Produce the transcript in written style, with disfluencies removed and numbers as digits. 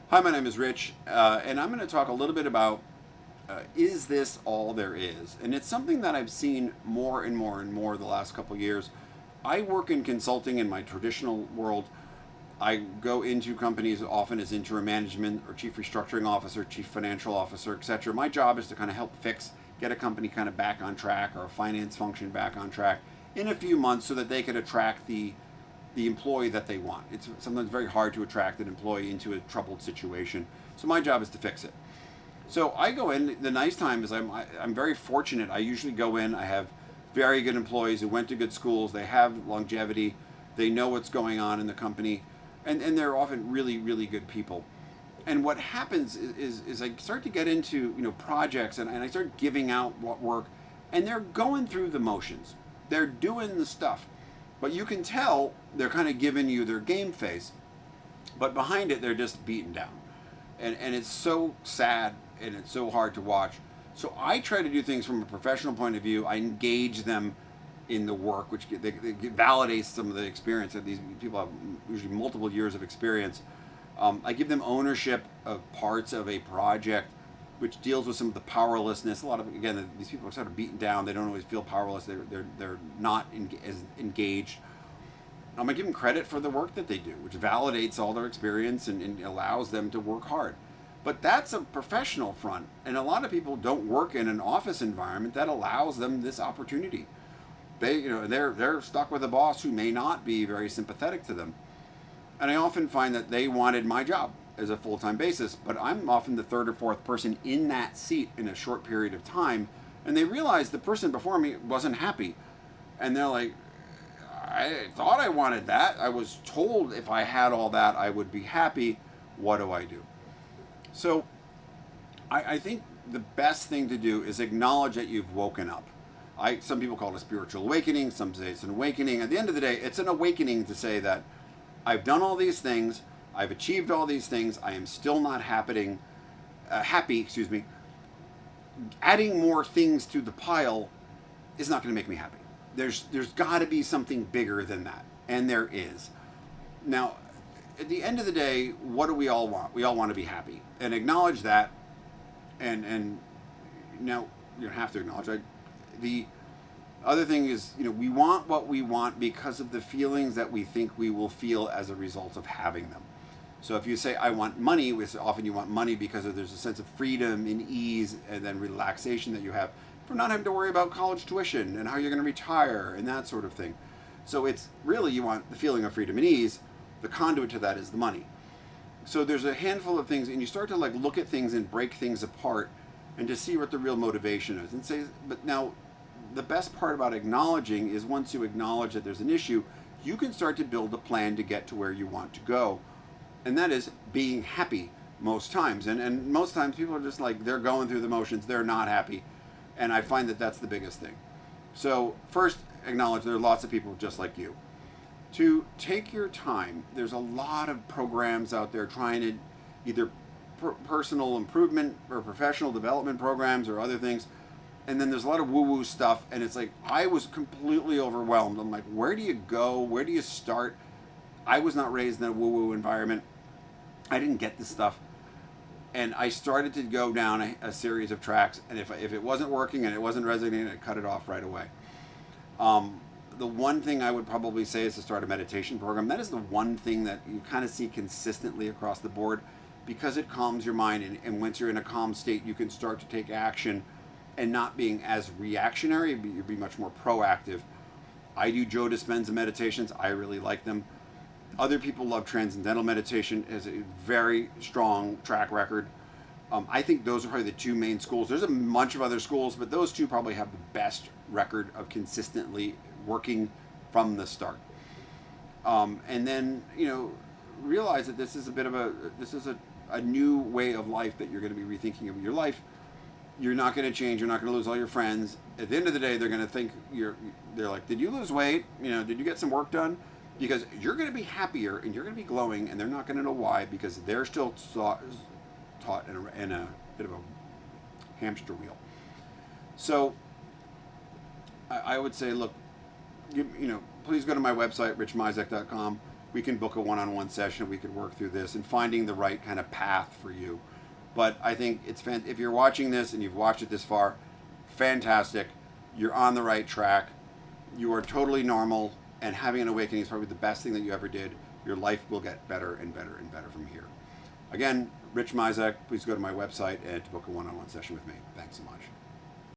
Hi, my name is Rich, and I'm going to talk a little bit about is this all there is? And it's something that I've seen more and more and more the last couple of years. I work in consulting in my traditional world. I go into companies often as interim management or chief restructuring officer, chief financial officer, etc. My job is to kind of help get a company kind of back on track or a finance function back on track in a few months so that they could attract the employee that they want. It's sometimes very hard to attract an employee into a troubled situation. So my job is to fix it. So I go in. The nice time is I'm very fortunate. I usually go in. I have very good employees who went to good schools. They have longevity. They know what's going on in the company, and they're often really really good people. And what happens is I start to get into projects, and I start giving out what work, and they're going through the motions. They're doing the stuff, but you can tell they're kind of giving you their game face, but behind it they're just beaten down, and it's so sad and it's so hard to watch. So I try to do things from a professional point of view. I engage them in the work, which they validates some of the experience that these people have, usually multiple years of experience. I give them ownership of parts of a project, which deals with some of the powerlessness. A lot of, again, these people are sort of beaten down. They don't always feel powerless. They're not as engaged. I give them credit for the work that they do, which validates all their experience and allows them to work hard. But that's a professional front, and a lot of people don't work in an office environment that allows them this opportunity. They're stuck with a boss who may not be very sympathetic to them, and I often find that they wanted my job as a full-time basis, but I'm often the third or fourth person in that seat in a short period of time, and they realize the person before me wasn't happy, and they're like, I thought I wanted that. I was told if I had all that, I would be happy. What do I do? So I think the best thing to do is acknowledge that you've woken up. Some people call it a spiritual awakening. Some say it's an awakening. At the end of the day, it's an awakening to say that I've done all these things. I've achieved all these things. I am still not happy. Adding more things to the pile is not going to make me happy. There's got to be something bigger than that, and there is. Now, at the end of the day, what do we all want? We all want to be happy, and acknowledge that. And now you have to acknowledge that. The other thing is, we want what we want because of the feelings that we think we will feel as a result of having them. So if you say I want money, which often you want money because there's a sense of freedom and ease and then relaxation that you have from not having to worry about college tuition and how you're going to retire and that sort of thing. So it's really, you want the feeling of freedom and ease. The conduit to that is the money. So there's a handful of things, and you start to look at things and break things apart and to see what the real motivation is. And say, but now the best part about acknowledging is once you acknowledge that there's an issue, you can start to build a plan to get to where you want to go. And that is being happy most times. And most times people are just they're going through the motions, they're not happy. And I find that that's the biggest thing. So first, acknowledge there are lots of people just like you. To take your time. There's a lot of programs out there trying to either personal improvement or professional development programs or other things. And then there's a lot of woo-woo stuff. And it's I was completely overwhelmed. I'm like, where do you go? Where do you start? I was not raised in a woo-woo environment. I didn't get this stuff. And I started to go down a series of tracks. And if it wasn't working and it wasn't resonating, I cut it off right away. The one thing I would probably say is to start a meditation program. That is the one thing that you kind of see consistently across the board because it calms your mind. And once you're in a calm state, you can start to take action and not being as reactionary. You'll be much more proactive. I do Joe Dispenza meditations. I really like them. Other people love transcendental meditation. It has a very strong track record. I think those are probably the two main schools. There's a bunch of other schools, but those two probably have the best record of consistently working from the start. And then, realize that this is a new way of life that you're going to be rethinking of your life. You're not going to change. You're not going to lose all your friends. At the end of the day, they're going to think they're like, did you lose weight? Did you get some work done? Because you're going to be happier and you're going to be glowing, and they're not going to know why because they're still taught in a bit of a hamster wheel. So I would say, look, please go to my website, richmizek.com. we can book a one-on-one session. We could work through this and finding the right kind of path for you. But I think it's if you're watching this and you've watched it this far, fantastic. You're on the right track. You are totally normal, and having an awakening is probably the best thing that you ever did. Your life will get better and better and better from here. Again, Rich Mizek, please go to my website and to book a one-on-one session with me. Thanks so much.